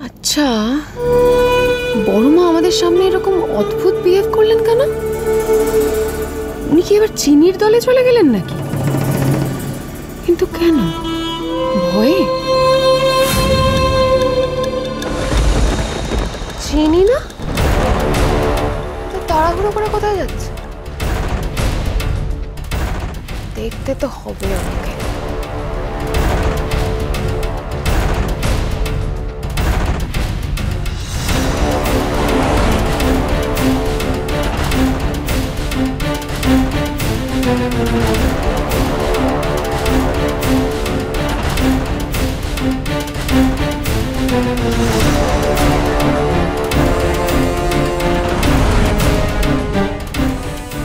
আচ্ছা, বড় মা আমাদের সামনে এরকম অদ্ভুত বিহেভ করলেন কেন? উনি কি এবার চিনির দলে চলে গেলেন নাকি? কিন্তু কেন? ভয়ে? চিনি না তো তাড়াহুড়ো করে কোথায় যাচ্ছে? দেখতে তো হবে আমাকে।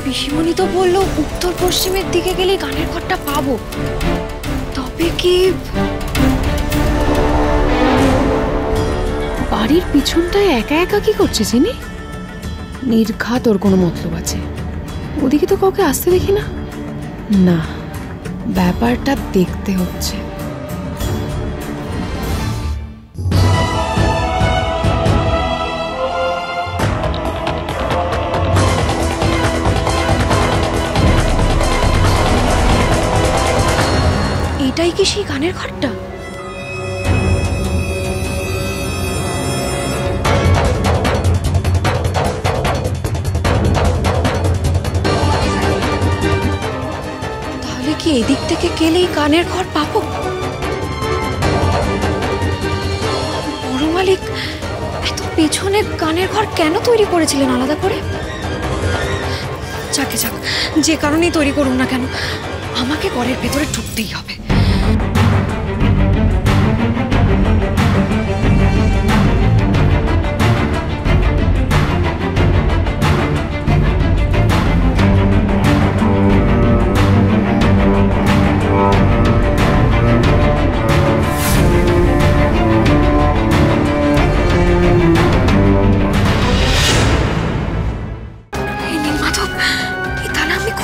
পিসিমণি তো বললো উত্তর পশ্চিমের দিকে গেলে গানের ঘরটা পাবো, তবে কি বাড়ির পিছনটায় একা একা কি করছে চিনি? নির্ঘাত ওর কোনো মতলব আছে। ওদিকে তো কাউকে আসতে দেখি না। না, ব্যাপারটা দেখতে হচ্ছে। এটাই কি সেই গানের ঘরটা? তাহলে কি এদিক থেকে গেলেই গানের ঘর পাবো? বড় মালিক এত পেছনে গানের ঘর কেন তৈরি করেছিলেন আলাদা করে? যাকে যাক, যে কারণেই তৈরি করুন না কেন, আমাকে ঘরের ভেতরে ঢুকতেই হবে।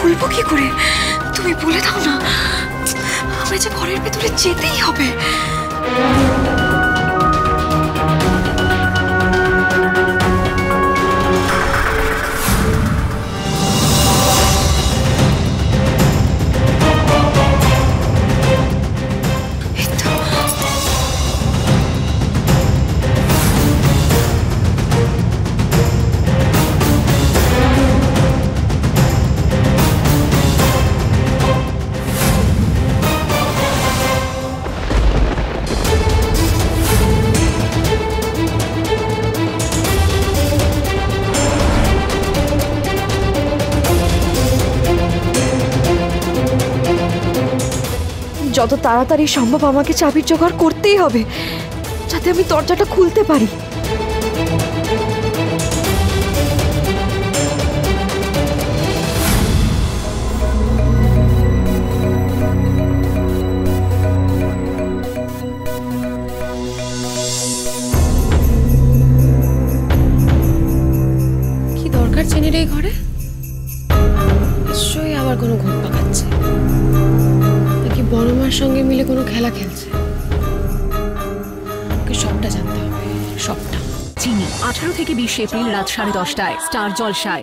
খুলবো কি করে? তুমি বলে দাও না, আমরা যে ঘরের ভেতরে যেতেই হবে। যত তাড়াতাড়ি সম্ভব আমাকে চাবির জোগাড় করতেই হবে, যাতে আমি দরজাটা খুলতে পারি। কি দরকার চেনির এই ঘরে? নিশ্চয়ই আবার কোনো ঘুম পাকাচ্ছে, নাকি বড় মার সঙ্গে মিলে কোনো খেলা খেলছে। ওকে সবটা জানতে হবে, সবটা। চিনি 18 থেকে 20 এপ্রিল রাত 10:30টায় স্টার জলসায়।